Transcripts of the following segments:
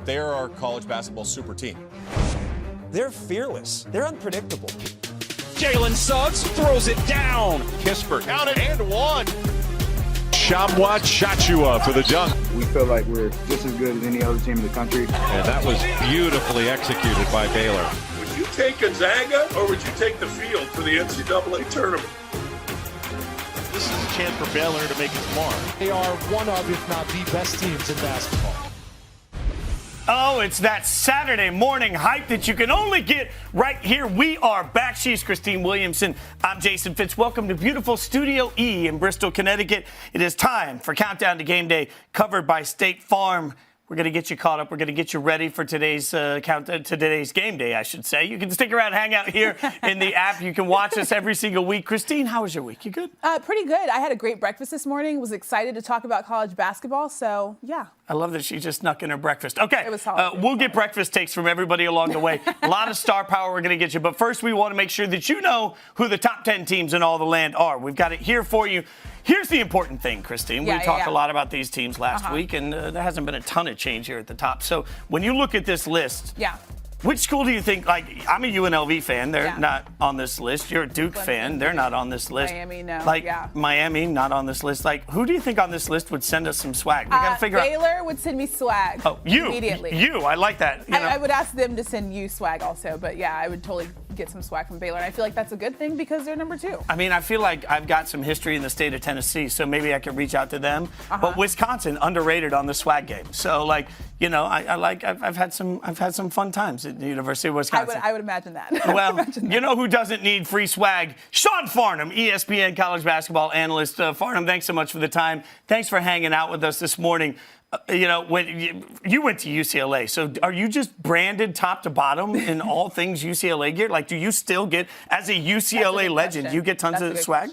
They're our college basketball super team. They're fearless. They're unpredictable. Jalen Suggs throws it down. Kispert counted and one. Shamwat Shachua for the dunk. We feel like we're just as good as any other team in the country. And that was beautifully executed by Baylor. Would you take Gonzaga or would you take the field for the NCAA tournament? This is a chance for Baylor to make its mark. They are one of, if not the best teams in basketball. Oh, it's that Saturday morning hype that you can only get right here. We are back. She's Christine Williamson. I'm Jason Fitz. Welcome to beautiful Studio E in Bristol, Connecticut. It is time for Countdown to Game Day, covered by State Farm. We're going to get you caught up. We're going to get you ready for today's today's game day, I should say. You can stick around, hang out here in the app. You can watch us every single week. Christine, how was your week? You good? Pretty good. I had a great breakfast this morning. Was excited to talk about college basketball. So, yeah. I love that she just snuck in her breakfast. Okay, It was solid. We'll get breakfast takes from everybody along the way. A lot of star power we're going to get you. But first, we want to make sure that you know who the top 10 teams in all the land are. We've got it here for you. Here's the important thing, Christine. We talked a lot about these teams last week, and there hasn't been a ton of change here at the top. So when you look at this list, which school do you think, like, I'm a UNLV fan. They're not on this list. You're a Duke fan. They're not on this list. Miami, no. Miami, not on this list. Like, who do you think on this list would send us some swag? We got to figure out. Baylor would send me swag. Oh, you. Immediately. I like that. I would ask them to send you swag also. But, yeah, I would totally get some swag from Baylor. And I feel like that's a good thing because they're number 2. I mean, I feel like I've got some history in the state of Tennessee, so maybe I could reach out to them. But Wisconsin, underrated on the swag game. So, like, you know, I've had some fun times at the University of Wisconsin. I would imagine that. Well, you know who doesn't need free swag? Sean Farnham, ESPN college basketball analyst. Farnham, thanks so much for the time. Thanks for hanging out with us this morning. You know, when you went to UCLA, so are you just branded top to bottom in all things UCLA gear? Like, do you still get, as a UCLA legend, you get tons of swag?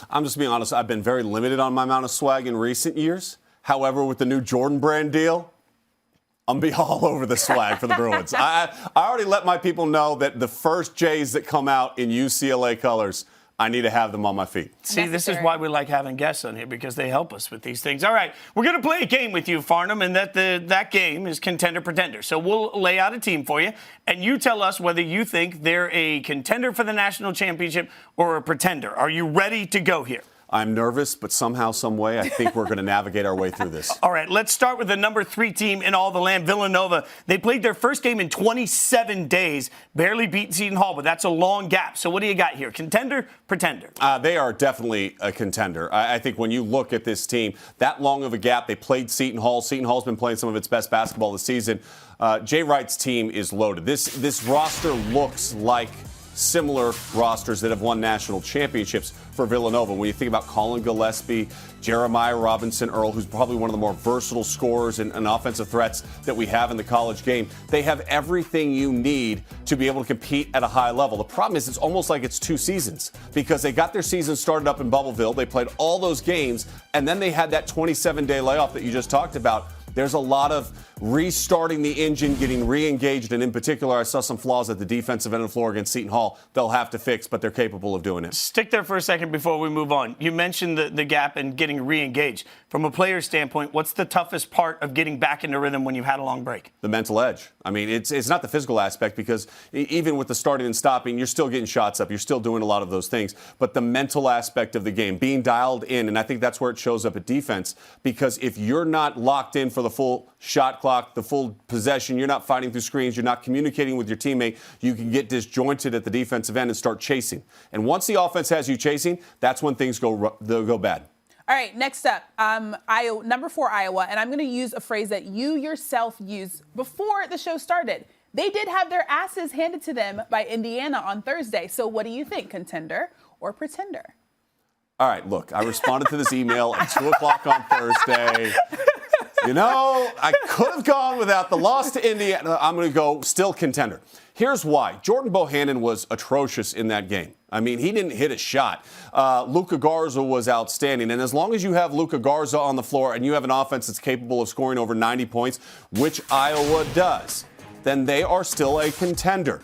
I'm just being honest. I've been very limited on my amount of swag in recent years. However, with the new Jordan brand deal, I'm going to be all over the swag for the Bruins. I already let my people know that the first J's that come out in UCLA colors, I need to have them on my feet. See, this is why we like having guests on here, because they help us with these things. All right, we're going to play a game with you, Farnham, and that game is contender-pretender. So we'll lay out a team for you, and you tell us whether you think they're a contender for the national championship or a pretender. Are you ready to go here? I'm nervous, but somehow, some way, I think we're going to navigate our way through this. All right, let's start with the number 3 team in all the land, Villanova. They played their first game in 27 days, barely beat Seton Hall, but that's a long gap. So what do you got here? Contender, pretender? They are definitely a contender. I think when you look at this team, that long of a gap, they played Seton Hall. Seton Hall's been playing some of its best basketball this season. Jay Wright's team is loaded. This roster looks like similar rosters that have won national championships for Villanova. When you think about Colin Gillespie, Jeremiah Robinson-Earl, who's probably one of the more versatile scorers and offensive threats that we have in the college game, they have everything you need to be able to compete at a high level. The problem is it's almost like it's 2 seasons because they got their season started up in Bubbleville. They played all those games, and then they had that 27-day layoff that you just talked about. There's a lot of restarting the engine, getting re-engaged, and in particular, I saw some flaws at the defensive end of the floor against Seton Hall. They'll have to fix, but they're capable of doing it. Stick there for a second before we move on. You mentioned the gap and getting re-engaged. From a player's standpoint, what's the toughest part of getting back into rhythm when you've had a long break? The mental edge. I mean, it's not the physical aspect because even with the starting and stopping, you're still getting shots up. You're still doing a lot of those things. But the mental aspect of the game, being dialed in, and I think that's where it shows up at defense, because if you're not locked in for the full shot clock, the full possession, you're not fighting through screens, you're not communicating with your teammate, you can get disjointed at the defensive end and start chasing. And once the offense has you chasing, that's when things go bad. All right, next up, number 4, Iowa, and I'm going to use a phrase that you yourself used before the show started. They did have their asses handed to them by Indiana on Thursday. So what do you think, contender or pretender? All right, look, I responded to this email at 2 o'clock on Thursday. You know, I could have gone without the loss to Indiana. I'm going to go still contender. Here's why. Jordan Bohannon was atrocious in that game. I mean, he didn't hit a shot. Luka Garza was outstanding. And as long as you have Luka Garza on the floor and you have an offense that's capable of scoring over 90 points, which Iowa does, then they are still a contender.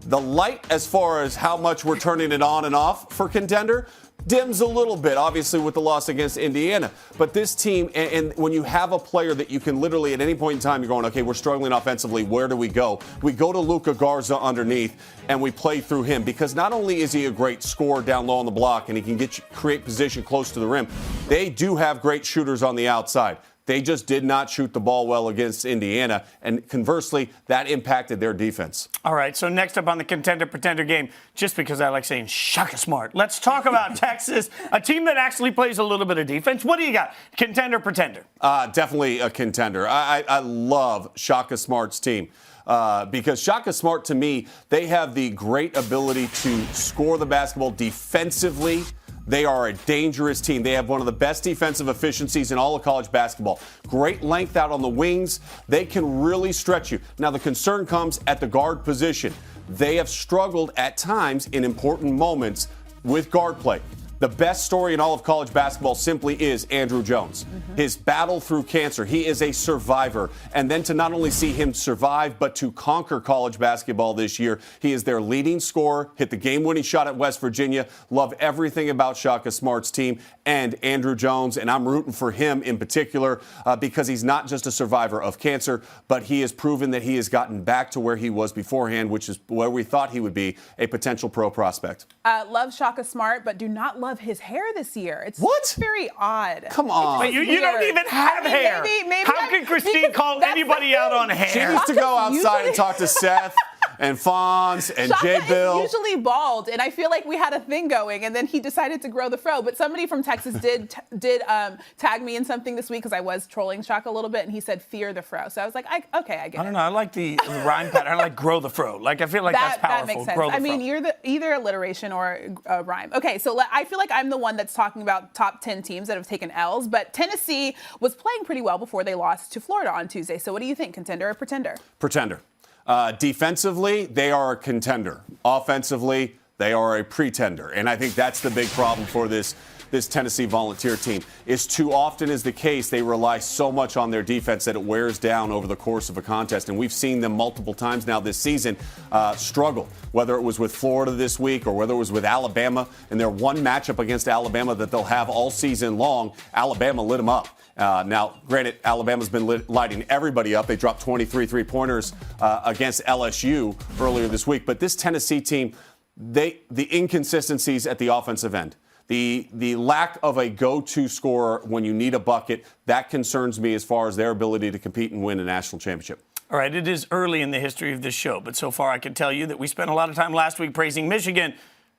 The light as far as how much we're turning it on and off for contender, dims a little bit, obviously, with the loss against Indiana. But this team, and when you have a player that you can literally at any point in time, you're going, okay, we're struggling offensively. Where do we go? We go to Luka Garza underneath, and we play through him because not only is he a great scorer down low on the block and he can create position close to the rim, they do have great shooters on the outside. They just did not shoot the ball well against Indiana, and conversely, that impacted their defense. All right, so next up on the contender-pretender game, just because I like saying shaka smart, let's talk about Texas, a team that actually plays a little bit of defense. What do you got, contender-pretender? Definitely a contender. I love Shaka Smart's team. Because Shaka Smart, to me, they have the great ability to score the basketball defensively. They are a dangerous team. They have one of the best defensive efficiencies in all of college basketball. Great length out on the wings. They can really stretch you. Now, the concern comes at the guard position. They have struggled at times in important moments with guard play. The best story in all of college basketball simply is Andrew Jones. His battle through cancer. He is a survivor. And then to not only see him survive, but to conquer college basketball this year. He is their leading scorer, hit the game-winning shot at West Virginia. Love everything about Shaka Smart's team and Andrew Jones. And I'm rooting for him in particular because he's not just a survivor of cancer, but he has proven that he has gotten back to where he was beforehand, which is where we thought he would be, a potential pro prospect. Love Shaka Smart, but do not love his hair this year. It's what? Very odd. Come on. But you don't even have hair. Maybe How can Christine call anybody out on hair? She needs to go outside and talk to Seth and Fonz and Jay Bill. Is usually bald, and I feel like we had a thing going, and then he decided to grow the fro. But somebody from Texas did tag me in something this week because I was trolling Shaka a little bit, and he said fear the fro. So I was like, okay, I get it. I don't know. I like the rhyme pattern. I like grow the fro. Like I feel like that's powerful. That makes sense. Grow the I mean, fro. you're either alliteration or a rhyme. Okay, so I feel like I'm the one that's talking about top 10 teams that have taken L's, but Tennessee was playing pretty well before they lost to Florida on Tuesday. So what do you think, contender or pretender? Pretender. Defensively, they are a contender. Offensively, they are a pretender. And I think that's the big problem for this Tennessee Volunteer team is too often is the case, they rely so much on their defense that it wears down over the course of a contest. And we've seen them multiple times now this season struggle, whether it was with Florida this week or whether it was with Alabama. And their one matchup against Alabama that they'll have all season long, Alabama lit them up. Now, granted, Alabama's been lighting everybody up. They dropped 23 three-pointers against LSU earlier this week. But this Tennessee team, the inconsistencies at the offensive end, the lack of a go-to scorer when you need a bucket, that concerns me as far as their ability to compete and win a national championship. All right, it is early in the history of this show, but so far I can tell you that we spent a lot of time last week praising Michigan.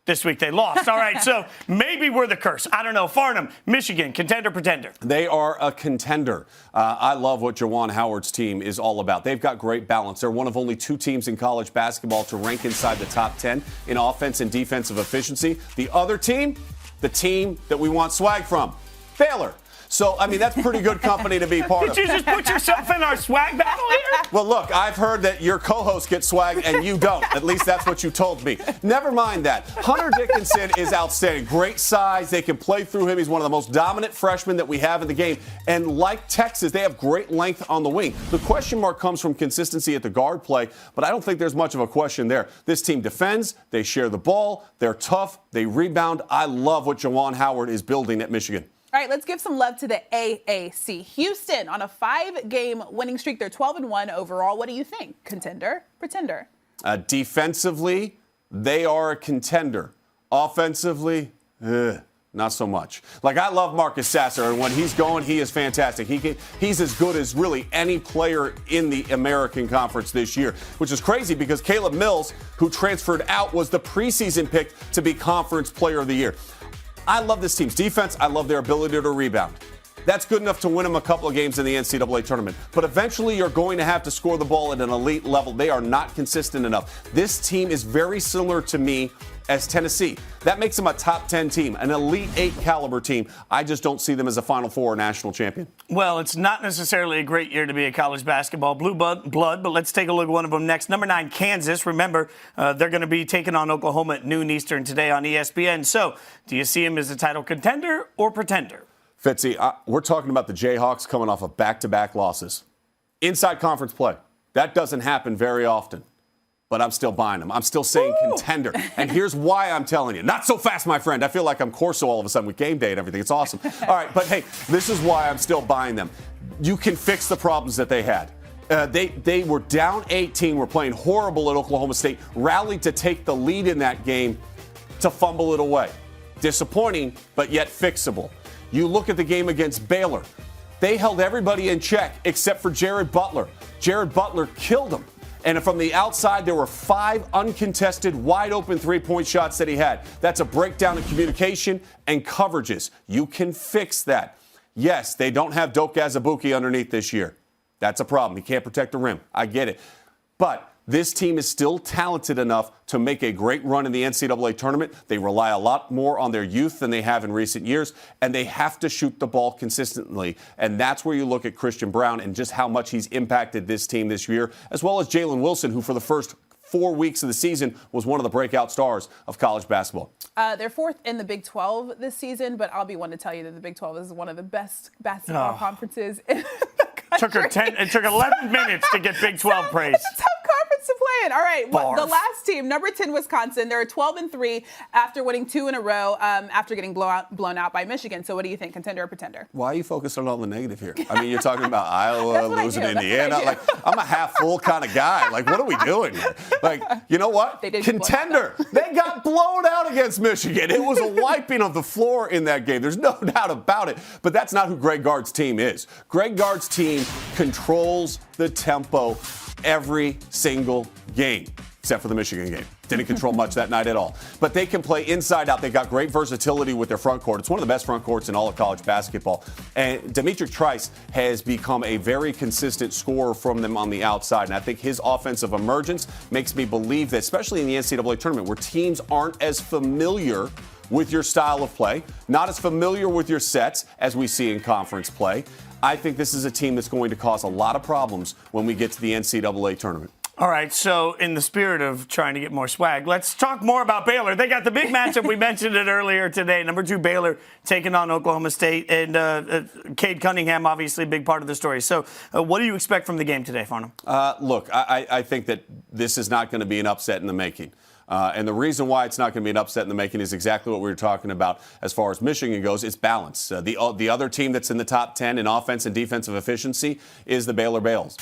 This week they lost. All right, so maybe we're the curse. I don't know. Farnham, Michigan, contender, pretender. They are a contender. I love what Juwan Howard's team is all about. They've got great balance. They're one of only two teams in college basketball to rank inside the top 10 in offense and defensive efficiency. The other team, the team that we want swag from, Baylor. So, I mean, that's pretty good company to be part of. Did you just put yourself in our swag battle here? Well, look, I've heard that your co-host gets swag and you don't. At least that's what you told me. Never mind that. Hunter Dickinson is outstanding. Great size. They can play through him. He's one of the most dominant freshmen that we have in the game. And like Texas, they have great length on the wing. The question mark comes from consistency at the guard play, but I don't think there's much of a question there. This team defends. They share the ball. They're tough. They rebound. I love what Juwan Howard is building at Michigan. All right, let's give some love to the AAC. Houston on a 5-game winning streak. They're 12-1 overall. What do you think? Contender, pretender? Defensively, they are a contender. Offensively, not so much. Like, I love Marcus Sasser, and when he's going, he is fantastic. He's as good as really any player in the American Conference this year, which is crazy because Caleb Mills, who transferred out, was the preseason pick to be Conference Player of the Year. I love this team's defense. I love their ability to rebound. That's good enough to win them a couple of games in the NCAA tournament. But eventually you're going to have to score the ball at an elite level. They are not consistent enough. This team is very similar to me as Tennessee. That makes them a top 10 team, an Elite 8 caliber team. I just don't see them as a Final Four or national champion. Well, it's not necessarily a great year to be a college basketball blue blood, but let's take a look at one of them next. Number 9, Kansas. Remember, they're going to be taking on Oklahoma at noon Eastern today on ESPN. So, do you see them as a title contender or pretender? Fitzy, we're talking about the Jayhawks coming off of back-to-back losses. Inside conference play. That doesn't happen very often. but I'm still buying them. I'm still saying contender. And here's why I'm telling you. Not so fast, my friend. I feel like I'm Corso all of a sudden with game day and everything. It's awesome. All right, but hey, this is why I'm still buying them. You can fix the problems that they had. They were down 18, were playing horrible at Oklahoma State, rallied to take the lead in that game to fumble it away. Disappointing, but yet fixable. You look at the game against Baylor. They held everybody in check except for Jared Butler. Jared Butler killed them. And from the outside, there were 5 uncontested, wide-open three-point shots that he had. That's a breakdown in communication and coverages. You can fix that. Yes, they don't have Doke Azubuike underneath this year. That's a problem. He can't protect the rim. I get it. But this team is still talented enough to make a great run in the NCAA tournament. They rely a lot more on their youth than they have in recent years, and they have to shoot the ball consistently. And that's where you look at Christian Braun and just how much he's impacted this team this year, as well as Jalen Wilson, who for the first 4 weeks of the season was one of the breakout stars of college basketball. They're 4th in the Big 12 this season, but I'll be one to tell you that the Big 12 is one of the best basketball conferences in the country. It took 11 minutes to get Big 12 praise. It's a tough conference to play in. All right, the last team, number 10, Wisconsin. They're 12-3 after winning 2 in a row after getting blown out by Michigan. So what do you think, contender or pretender? Why are you focused on all the negative here? I mean, you're talking about Iowa losing to Indiana. Like, I'm a half-full kind of guy. Like, what are we doing here? Like, you know what? Contender. They got blown out against Michigan. It was a wiping of the floor in that game. There's no doubt about it. But that's not who Greg Gard's team is. Greg Gard's team controls the tempo every single game, except for the Michigan game. Didn't control much that night at all. But they can play inside out. They've got great versatility with their front court. It's one of the best front courts in all of college basketball. And Demetric Trice has become a very consistent scorer from them on the outside. And I think his offensive emergence makes me believe that, especially in the NCAA tournament, where teams aren't as familiar with your style of play, not as familiar with your sets as we see in conference play, I think this is a team that's going to cause a lot of problems when we get to the NCAA tournament. All right, so in the spirit of trying to get more swag, let's talk more about Baylor. They got the big matchup. We mentioned it earlier today. Number 2, Baylor taking on Oklahoma State. And Cade Cunningham, obviously, a big part of the story. So what do you expect from the game today, Farnham? Look, I think that this is not going to be an upset in the making. And the reason why it's not going to be an upset in the making is exactly what we were talking about as far as Michigan goes. It's balance. The other team that's in the top 10 in offense and defensive efficiency is the Baylor Bears.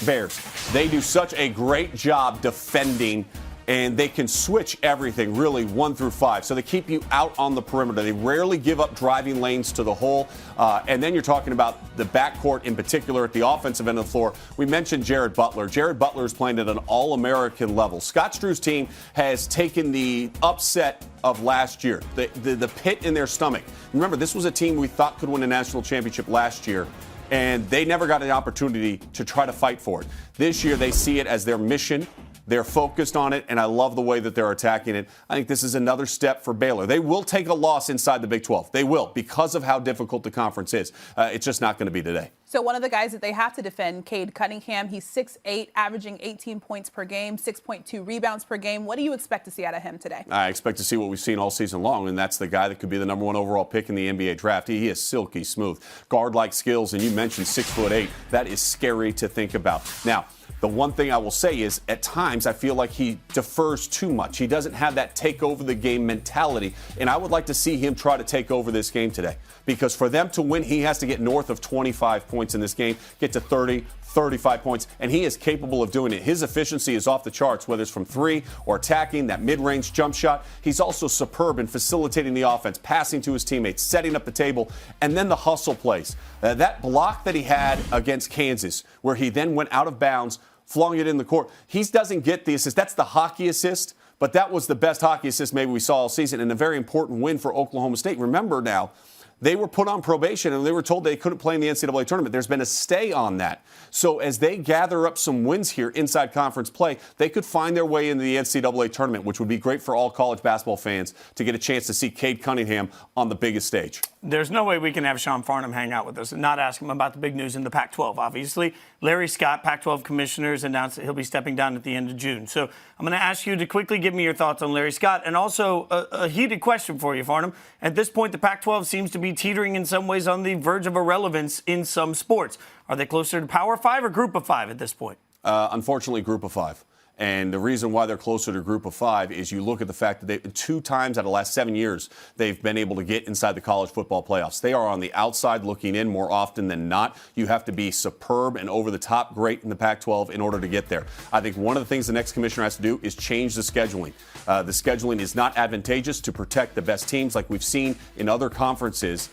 They do such a great job defending, and they can switch everything, really, 1 through 5. So they keep you out on the perimeter. They rarely give up driving lanes to the hole. And then you're talking about the backcourt in particular at the offensive end of the floor. We mentioned Jared Butler. Jared Butler is playing at an all-American level. Scott Strew's team has taken the upset of last year, the pit in their stomach. Remember, this was a team we thought could win a national championship last year, and they never got an opportunity to try to fight for it. This year, they see it as their mission. They're focused on it, and I love the way that they're attacking it. I think this is another step for Baylor. They will take a loss inside the Big 12. They will, because of how difficult the conference is. It's just not going to be today. So one of the guys that they have to defend, Cade Cunningham, he's 6'8", averaging 18 points per game, 6.2 rebounds per game. What do you expect to see out of him today? I expect to see what we've seen all season long, and that's the guy that could be the number 1 overall pick in the NBA draft. He is silky smooth. Guard-like skills, and you mentioned 6'8". That is scary to think about. Now, the one thing I will say is, at times, I feel like he defers too much. He doesn't have that take over the game mentality, and I would like to see him try to take over this game today. Because for them to win, he has to get north of 25 points in this game, get to 30, 35 points, and he is capable of doing it. His efficiency is off the charts, whether it's from 3 or attacking, that mid-range jump shot. He's also superb in facilitating the offense, passing to his teammates, setting up the table, and then the hustle plays. That block that he had against Kansas, where he then went out of bounds, flung it in the court. He doesn't get the assist. That's the hockey assist, but that was the best hockey assist maybe we saw all season, and a very important win for Oklahoma State. Remember now, they were put on probation and they were told they couldn't play in the NCAA tournament. There's been a stay on that. So as they gather up some wins here inside conference play, they could find their way into the NCAA tournament, which would be great for all college basketball fans to get a chance to see Cade Cunningham on the biggest stage. There's no way we can have Sean Farnham hang out with us and not ask him about the big news in the Pac-12, obviously. Larry Scott, Pac-12 commissioners, announced that he'll be stepping down at the end of June. So I'm going to ask you to quickly give me your thoughts on Larry Scott, and also a heated question for you, Farnham. At this point, the Pac-12 seems to be teetering in some ways on the verge of irrelevance in some sports. Are they closer to Power 5 or Group of 5 at this point? Unfortunately, Group of 5. And the reason why they're closer to Group of 5 is you look at the fact that 2 times out of the last 7 years, they've been able to get inside the college football playoffs. They are on the outside looking in more often than not. You have to be superb and over the top great in the Pac-12 in order to get there. I think one of the things the next commissioner has to do is change the scheduling. The scheduling is not advantageous to protect the best teams like we've seen in other conferences,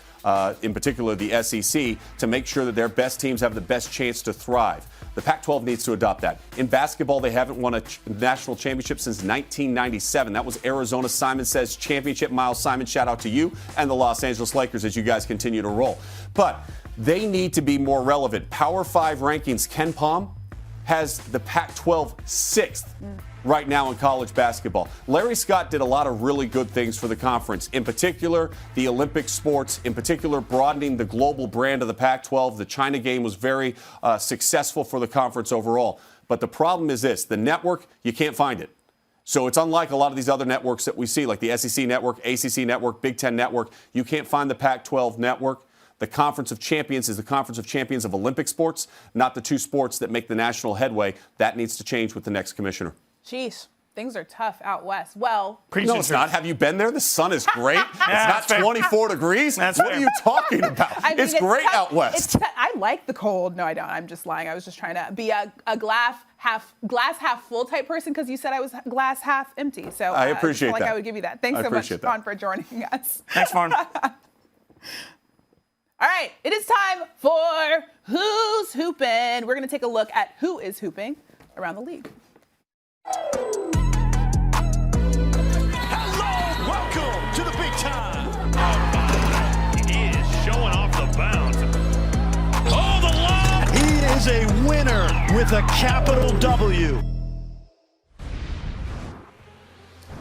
in particular the SEC, to make sure that their best teams have the best chance to thrive. The Pac-12 needs to adopt that. In basketball, they haven't won a national championship since 1997. That was Arizona Simon Says championship. Miles Simon, shout out to you and the Los Angeles Lakers as you guys continue to roll. But they need to be more relevant. Power 5 rankings, Ken Palm has the Pac-12 6th right now in college basketball. Larry Scott did a lot of really good things for the conference, in particular the Olympic sports, in particular broadening the global brand of the Pac-12. The China game was very successful for the conference overall. But the problem is this, the network, you can't find it. So it's unlike a lot of these other networks that we see, like the SEC network, ACC network, Big Ten network. You can't find the Pac-12 network. The Conference of Champions is the Conference of Champions of Olympic sports, not the 2 sports that make the national headway. That needs to change with the next commissioner. Sheesh. Things are tough out west. Well, no, it's not. Have you been there? The sun is great. It's not 24 degrees. What are you talking about? It's great out west. I like the cold. No, I don't. I'm just lying. I was just trying to be a glass half full type person because you said I was glass half empty. So I appreciate that. Like I would give you that. Thanks so much, Fawn, for joining us. Thanks, Fawn. All right, it is time for Who's Hoopin'. We're going to take a look at who is hooping around the league. Hello, welcome to the big time. Oh, my. He is showing off the bounce. Oh, the lob. He is a winner with a capital W.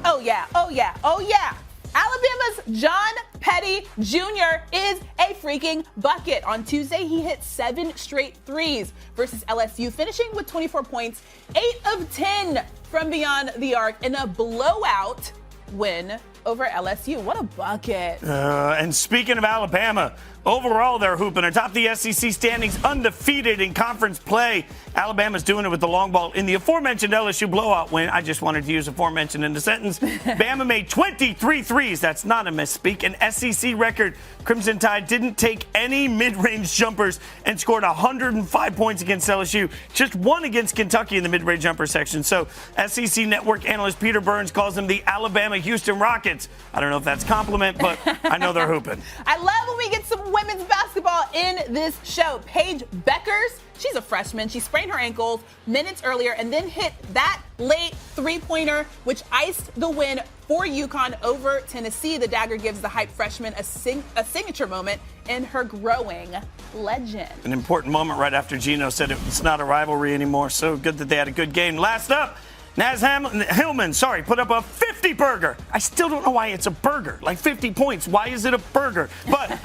Oh, yeah, oh, yeah, oh, yeah. Alabama's John Petty Jr. is a freaking bucket. On Tuesday, he hit 7 straight threes versus LSU, finishing with 24 points, 8 of 10 from beyond the arc in a blowout win over LSU. What a bucket. And speaking of Alabama, overall they're hooping atop the SEC standings, undefeated in conference play. Alabama's doing it with the long ball. In the aforementioned LSU blowout win, I just wanted to use aforementioned in the sentence, Bama made 23 threes. That's not a misspeak. An SEC record. Crimson Tide didn't take any mid-range jumpers and scored 105 points against LSU. Just 1 against Kentucky in the mid-range jumper section. So SEC Network analyst Peter Burns calls them the Alabama Houston Rockets. I don't know if that's a compliment, but I know they're hooping. I love when we get some women's basketball in this show. Paige Beckers, she's a freshman. She sprained her ankles minutes earlier and then hit that late three-pointer, which iced the win for UConn over Tennessee. The dagger gives the hype freshman a signature moment in her growing legend. An important moment right after Gino said it's not a rivalry anymore. So good that they had a good game. Last up, Naz Hillman, put up a 50 burger. I still don't know why it's a burger. Like 50 points. Why is it a burger? But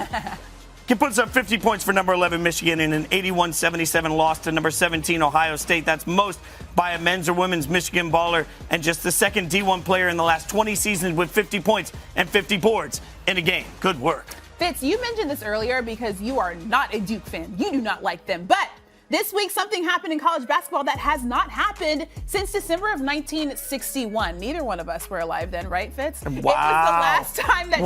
he puts up 50 points for number 11 Michigan in an 81-77 loss to number 17 Ohio State. That's most by a men's or women's Michigan baller and just the second D1 player in the last 20 seasons with 50 points and 50 boards in a game. Good work. Fitz, you mentioned this earlier because you are not a Duke fan. You do not like them. But this week, something happened in college basketball that has not happened since December of 1961. Neither one of us were alive then, right, Fitz? Wow. It was the last time that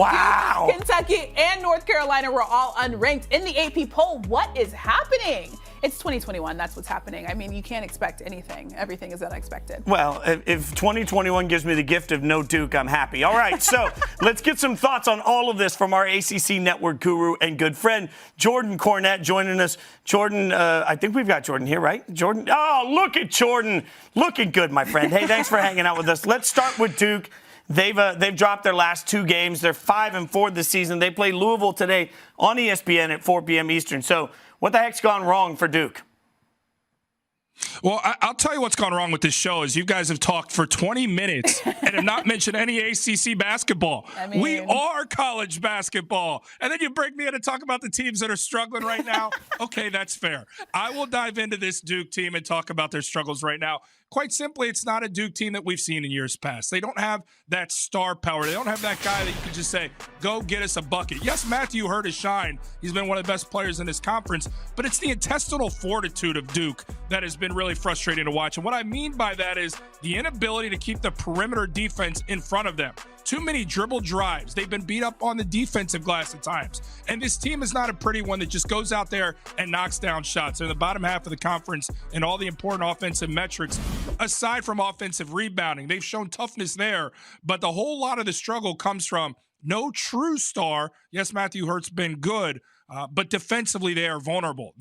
Duke, Kentucky, and North Carolina were all unranked in the AP poll. What is happening? It's 2021. That's what's happening. I mean, you can't expect anything. Everything is unexpected. Well, if 2021 gives me the gift of no Duke, I'm happy. All right, so let's get some thoughts on all of this from our ACC Network guru and good friend, Jordan Cornette, joining us. Jordan, I think we've got Jordan here, right? Jordan. Oh, look at Jordan. Looking good, my friend. Hey, thanks for hanging out with us. Let's start with Duke. They've dropped their last 2 games. They're 5-4 this season. They play Louisville today on ESPN at 4 p.m. Eastern. So what the heck's gone wrong for Duke? Well, I'll tell you what's gone wrong with this show is you guys have talked for 20 minutes and have not mentioned any ACC basketball. We are college basketball. And then you break me in to talk about the teams that are struggling right now. Okay, that's fair. I will dive into this Duke team and talk about their struggles right now quite simply, it's not a Duke team that we've seen in years past. They don't have that star power. They don't have that guy that you can just say, go get us a bucket. Yes, Matthew Hurt has shined. He's been one of the best players in this conference, but it's the intestinal fortitude of Duke that has been really frustrating to watch. And what I mean by that is the inability to keep the perimeter defense in front of them. Too many dribble drives. They've been beat up on the defensive glass at times. And this team is not a pretty one that just goes out there and knocks down shots. They're in the bottom half of the conference in all the important offensive metrics, aside from offensive rebounding. They've shown toughness there, but the whole lot of the struggle comes from no true star. Yes, Matthew Hurt's been good, but defensively they are vulnerable.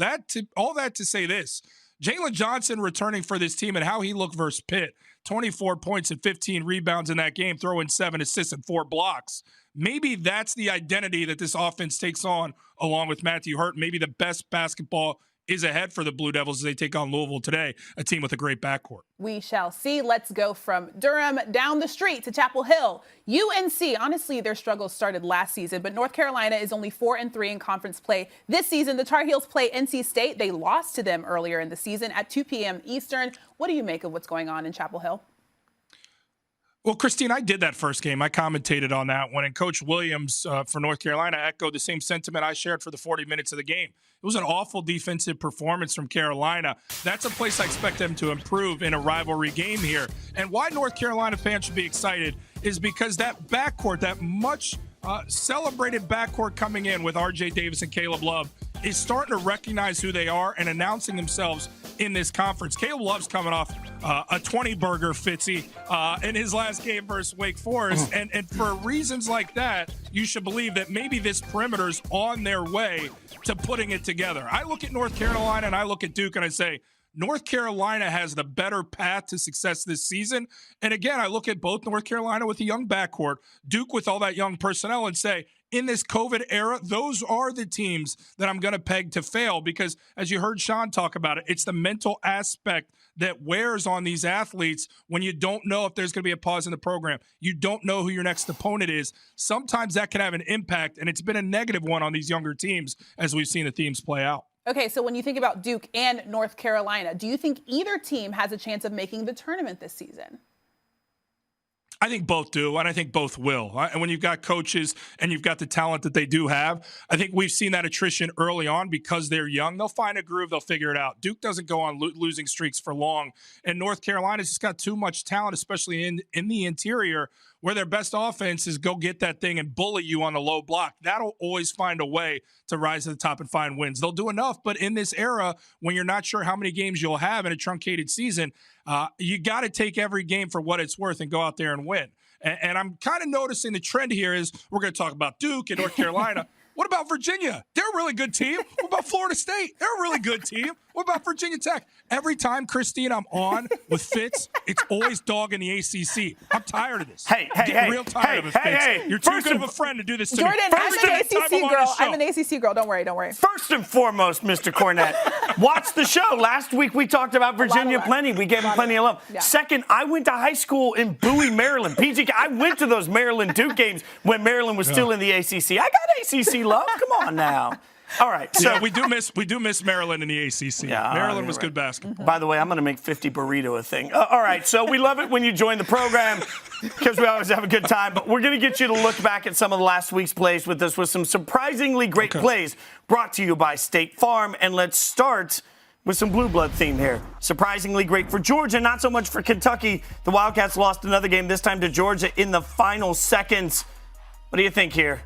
All that to say this, Jalen Johnson returning for this team and how he looked versus Pitt. 24 points and 15 rebounds in that game, throwing 7 assists and 4 blocks. Maybe that's the identity that this offense takes on along with Matthew Hurt. Maybe the best basketball is ahead for the Blue Devils as they take on Louisville today, a team with a great backcourt. We shall see. Let's go from Durham down the street to Chapel Hill. UNC, honestly, their struggles started last season, but North Carolina is only 4-3 in conference play. This season, the Tar Heels play NC State. They lost to them earlier in the season at 2 p.m. Eastern. What do you make of what's going on in Chapel Hill? Well, Christine, I did that first game. I commentated on that one, and Coach Williams for North Carolina echoed the same sentiment I shared for the 40 minutes of the game. It was an awful defensive performance from Carolina. That's a place I expect them to improve in a rivalry game here. And why North Carolina fans should be excited is because that backcourt, that much celebrated backcourt coming in with R.J. Davis and Caleb Love is starting to recognize who they are and announcing themselves in this conference. Caleb Love's coming off a 20-burger, Fitzy, in his last game versus Wake Forest. And for reasons like that, you should believe that maybe this perimeter's on their way to putting it together. I look at North Carolina and I look at Duke and I say, North Carolina has the better path to success this season. And again, I look at both North Carolina with a young backcourt, Duke with all that young personnel, and say, in this COVID era, those are the teams that I'm going to peg to fail because, as you heard Sean talk about it, it's the mental aspect that wears on these athletes when you don't know if there's going to be a pause in the program. You don't know who your next opponent is. Sometimes that can have an impact, and it's been a negative one on these younger teams as we've seen the teams play out. Okay, so when you think about Duke and North Carolina, do you think either team has a chance of making the tournament this season? I think both do, and I think both will. And when you've got coaches and you've got the talent that they do have, I think we've seen that attrition early on because they're young. They'll find a groove. They'll figure it out. Duke doesn't go on losing streaks for long, and North Carolina's just got too much talent, especially in the interior, where their best offense is go get that thing and bully you on the low block. That'll always find a way to rise to the top and find wins. They'll do enough, but in this era, when you're not sure how many games you'll have in a truncated season, you got to take every game for what it's worth and go out there and win. And I'm kind of noticing the trend here is we're going to talk about Duke and North Carolina. What about Virginia? They're a really good team. What about Florida State? They're a really good team. What about Virginia Tech? Every time, Christine, I'm on with Fitz, it's always dog in the ACC. I'm tired of this. Hey, real tired of it, Fitz. You're too good of a friend to do this to Jordan, me. I'm an ACC girl. Don't worry. First and foremost, Mr. Cornett, watch the show. Last week we talked about Virginia plenty. We gave them plenty of love. Yeah. Second, I went to high school in Bowie, Maryland. PG, I went to those Maryland Duke games when Maryland was still in the ACC. I got ACC love. Come on now. All right. So we do miss Maryland in the ACC. Yeah, Maryland was good basketball. By the way, I'm going to make 50 burrito a thing. All right. So we love it when you join the program because we always have a good time. But we're going to get you to look back at some of the last week's plays with us with some surprisingly great plays brought to you by State Farm. And let's start with some blue blood theme here. Surprisingly great for Georgia, not so much for Kentucky. The Wildcats lost another game, this time to Georgia in the final seconds. What do you think here?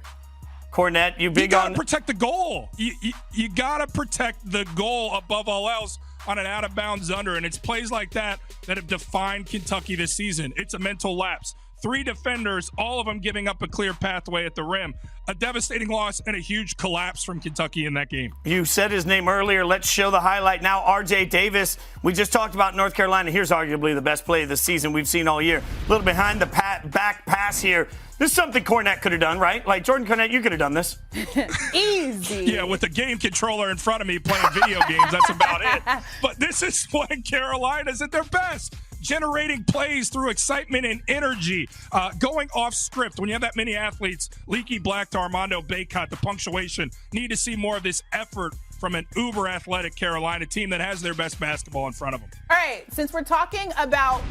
Cornett, you gotta protect the goal. You gotta protect the goal above all else on an out-of-bounds under, and it's plays like that that have defined Kentucky this season. It's a mental lapse. 3 defenders, all of them giving up a clear pathway at the rim. A devastating loss and a huge collapse from Kentucky in that game. You said his name earlier. Let's show the highlight now. R.J. Davis. We just talked about North Carolina. Here's arguably the best play of the season we've seen all year. A little behind the back pass here. This is something Cornett could have done, right? Like, Jordan Cornett, you could have done this. Easy. Yeah, with the game controller in front of me playing video games, that's about it. But this is when Carolina's at their best. generating plays through excitement and energy, going off script. When you have that many athletes, Leaky Black to Armando Bacot, the punctuation, need to see more of this effort from an uber athletic Carolina team that has their best basketball in front of them. All right, since we're talking about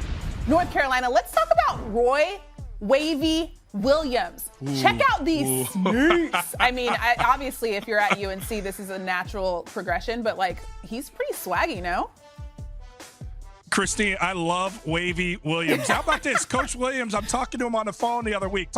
North Carolina, let's talk about Roy Wavy Williams. Check out these sneaks. I mean, obviously, if you're at UNC, this is a natural progression, but like, he's pretty swaggy, no? Christine, I love Wavy Williams. How about this? Coach Williams, I'm talking to him on the phone the other week.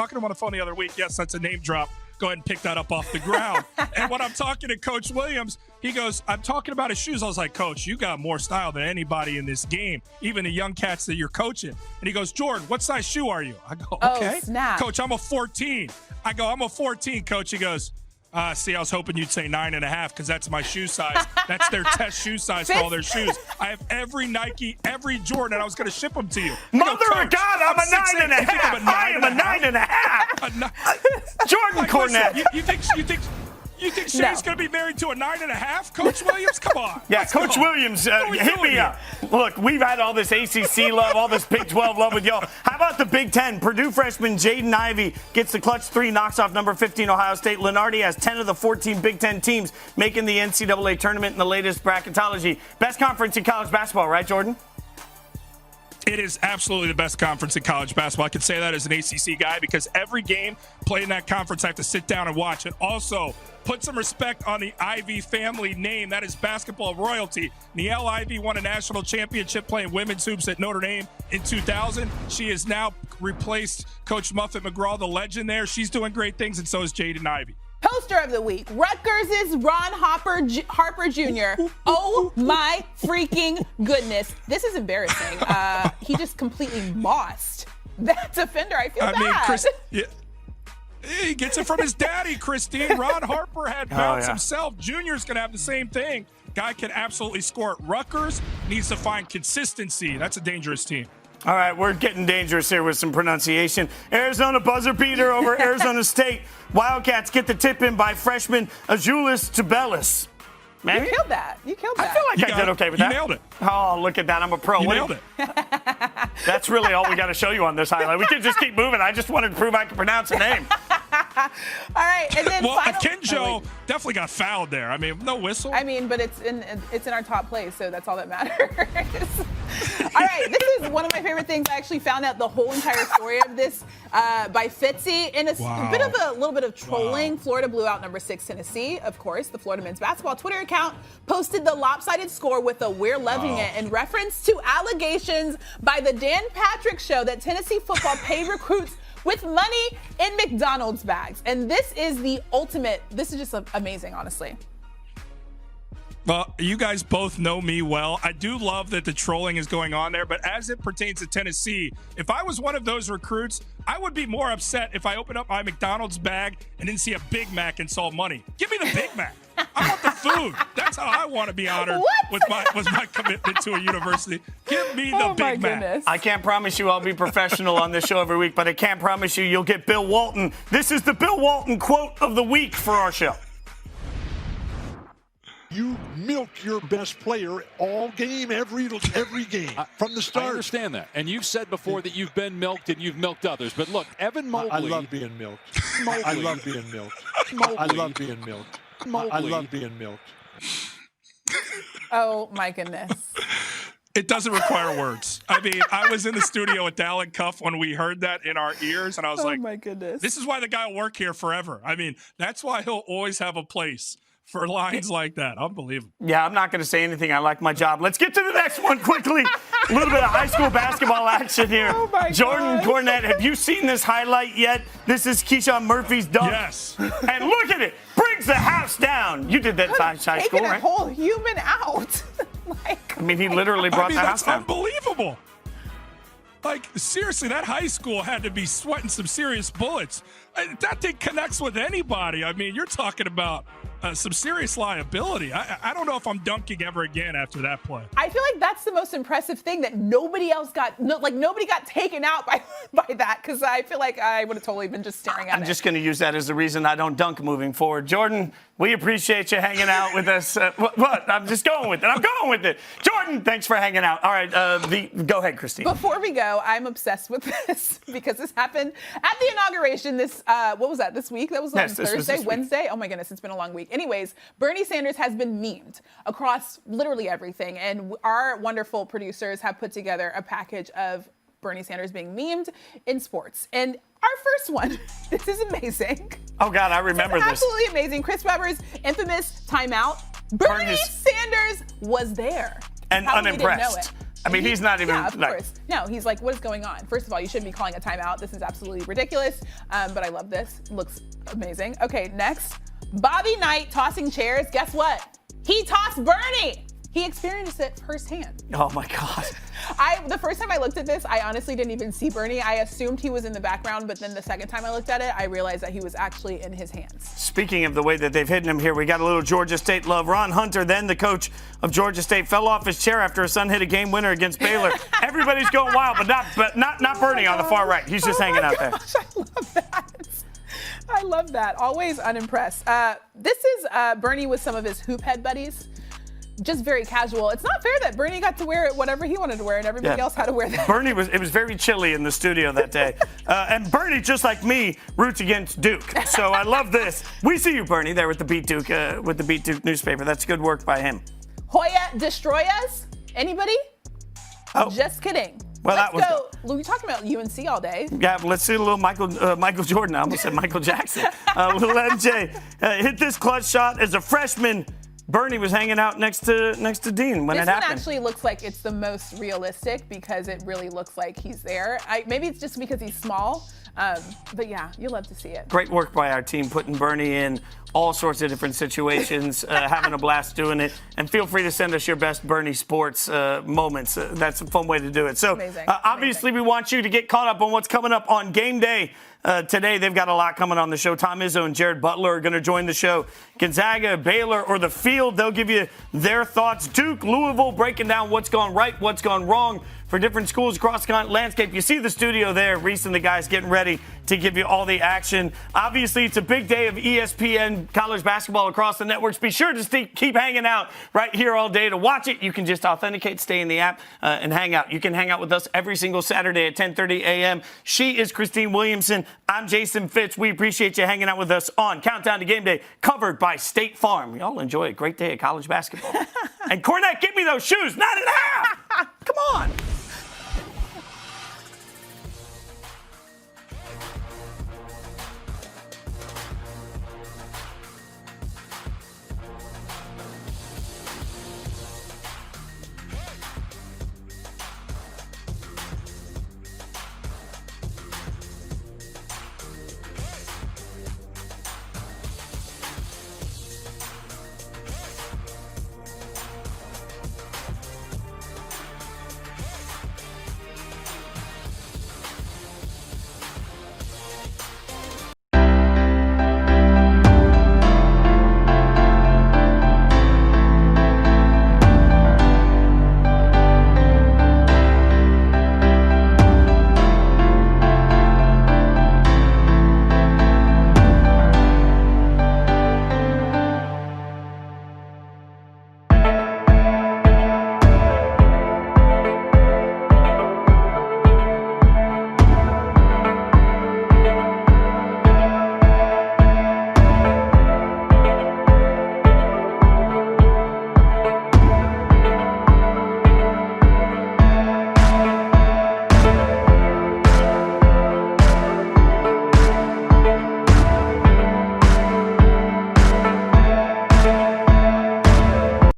Yes, that's a name drop. Go ahead and pick that up off the ground. And when I'm talking to Coach Williams, he goes, I'm talking about his shoes. I was like, Coach, you got more style than anybody in this game, even the young cats that you're coaching. And he goes, Jordan, what size shoe are you? I go, okay. Snap. Coach, I'm a 14. I go, I'm a 14, Coach. He goes, see, I was hoping you'd say 9.5 because that's my shoe size. That's their test shoe size for all their shoes. I have every Nike, every Jordan, and I was going to ship them to you. Mother of God, I'm a 9.5. I am a 9.5. Jordan Cornette. You think Shay's going to be married to a 9.5? Coach Williams, come on. Yeah, Coach Williams, hit me up. Look, we've had all this ACC love, all this Big 12 love with y'all. How about the Big 10? Purdue freshman Jaden Ivey gets the clutch 3, knocks off number 15 Ohio State. Lenardi has 10 of the 14 Big 10 teams making the NCAA tournament in the latest bracketology. Best conference in college basketball, right, Jordan? It is absolutely the best conference in college basketball. I can say that as an ACC guy because every game played in that conference I have to sit down and watch. And also put some respect on the Ivy family name. That is basketball royalty. Niele Ivey won a national championship playing women's hoops at Notre Dame in 2000. She has now replaced Coach Muffet McGraw, the legend there. She's doing great things, and so is Jaden Ivey. Poster of the week, Rutgers' Ron Harper Jr. Oh my freaking goodness. This is embarrassing. He just completely mossed that defender. I feel bad. He gets it from his daddy, Christine. Ron Harper had bounce himself. Junior's going to have the same thing. Guy can absolutely score at Rutgers. Needs to find consistency. That's a dangerous team. All right, we're getting dangerous here with some pronunciation. Arizona buzzer beater over Arizona State. Wildcats get the tip in by freshman Azulis Tubelis. Man, you killed that. I feel like I did okay with that. You nailed it. Oh, look at that. I'm a pro. You nailed it. That's really all we got to show you on this highlight. We can just keep moving. I just wanted to prove I can pronounce a name. All right, and then Akinjo definitely got fouled there. I mean, no whistle. I mean, but it's in our top place, so that's all that matters. All right, this is one of my favorite things. I actually found out the whole entire story of this by Fitzy, and it's a little bit of trolling. Wow. Florida blew out number 6 Tennessee. Of course, the Florida men's basketball Twitter account posted the lopsided score with a "We're loving it" in reference to allegations by the Dan Patrick Show that Tennessee football paid recruits with money in McDonald's bags. And this is the ultimate. This is just amazing, honestly. Well, you guys both know me well. I do love that the trolling is going on there, but as it pertains to Tennessee, if I was one of those recruits, I would be more upset if I opened up my McDonald's bag and didn't see a Big Mac and saw money. Give me the Big Mac. I want the food. That's how I want to be honored with my commitment to a university. Give me the Big Mac. I can't promise you I'll be professional on this show every week, but I can promise you'll get Bill Walton. This is the Bill Walton quote of the week for our show. You milk your best player all game, every game, from the start. I understand that. And you've said before that you've been milked and you've milked others. But look, Evan Mobley. I love being milked. I love being milked. I love being milked. I love being milked. Oh, my goodness. It doesn't require words. I mean, I was in the studio with Dallin Cuff when we heard that in our ears, and I was like, my goodness. This is why the guy will work here forever. I mean, that's why he'll always have a place for lines like that. Unbelievable. Yeah, I'm not going to say anything. I like my job. Let's get to the next one quickly. A little bit of high school basketball action here. Oh my Jordan Cornette, have you seen this highlight yet? This is Keyshawn Murphy's dunk. Yes. And look at it. Brings the house down. You did that in high school, taking right? a whole human out. I mean, he literally brought the house down. That's unbelievable. Like, seriously, that high school had to be sweating some serious bullets. That thing connects with anybody. I mean, you're talking about some serious liability. I don't know if I'm dunking ever again after that play. I feel like that's the most impressive thing, that nobody else nobody got taken out by that, because I feel like I would have totally been just staring at it. I'm just going to use that as the reason I don't dunk moving forward. Jordan, we appreciate you hanging out with us. What? I'm just going with it. I'm going with it. Jordan, thanks for hanging out. All right, go ahead, Christine. Before we go, I'm obsessed with this because this happened at the inauguration what was that, this week? That was on Thursday, Wednesday? Oh my goodness, it's been a long week. Anyways, Bernie Sanders has been memed across literally everything, and our wonderful producers have put together a package of Bernie Sanders being memed in sports. And our first one, this is amazing. Oh God, I remember this. Absolutely amazing. Chris Webber's infamous timeout. Bernie Sanders was there. And unimpressed. I mean, he's not even. Yeah, of course. No, he's like, what is going on? First of all, you shouldn't be calling a timeout. This is absolutely ridiculous. But I love this. Looks amazing. Okay, next. Bobby Knight tossing chairs. Guess what? He tossed Bernie. He experienced it firsthand. Oh my God. The first time I looked at this, I honestly didn't even see Bernie. I assumed he was in the background, but then the second time I looked at it, I realized that he was actually in his hands. Speaking of the way that they've hidden him here, we got a little Georgia State love. Ron Hunter, then the coach of Georgia State, fell off his chair after his son hit a game winner against Baylor. Everybody's going wild, but not Bernie on the far right. He's just hanging out there. I love that. I love that. Always unimpressed. This is Bernie with some of his hoop head buddies. Just very casual. It's not fair that Bernie got to wear whatever he wanted to wear and everybody else had to wear that. It was very chilly in the studio that day. And Bernie, just like me, roots against Duke. So I love this. We see you, Bernie, there with the Beat Duke newspaper. That's good work by him. Hoya destroy us? Anybody? Oh. Just kidding. Well, let's go. We're talking about UNC all day. Yeah, let's see a little Michael Jordan. I almost said Michael Jackson. Little MJ hit this clutch shot as a freshman. Bernie was hanging out next to Dean when it happened. This one actually looks like it's the most realistic because it really looks like he's there. Maybe it's just because he's small, but yeah, you love to see it. Great work by our team putting Bernie in all sorts of different situations, having a blast doing it. And feel free to send us your best Bernie sports moments. That's a fun way to do it. So obviously we want you to get caught up on what's coming up on game day. Today, they've got a lot coming on the show. Tom Izzo and Jared Butler are going to join the show. Gonzaga, Baylor, or the field, they'll give you their thoughts. Duke, Louisville, breaking down what's gone right, what's gone wrong for different schools across the landscape. You see the studio there. Reese and the guys getting ready to give you all the action. Obviously, it's a big day of ESPN college basketball across the networks. Be sure to keep hanging out right here all day. To watch it, you can just authenticate, stay in the app, and hang out. You can hang out with us every single Saturday at 10:30 a.m. She is Christine Williamson. I'm Jason Fitz. We appreciate you hanging out with us on Countdown to Game Day, covered by State Farm. Y'all enjoy a great day of college basketball. And Cornette, give me those shoes. 9.5. Come on.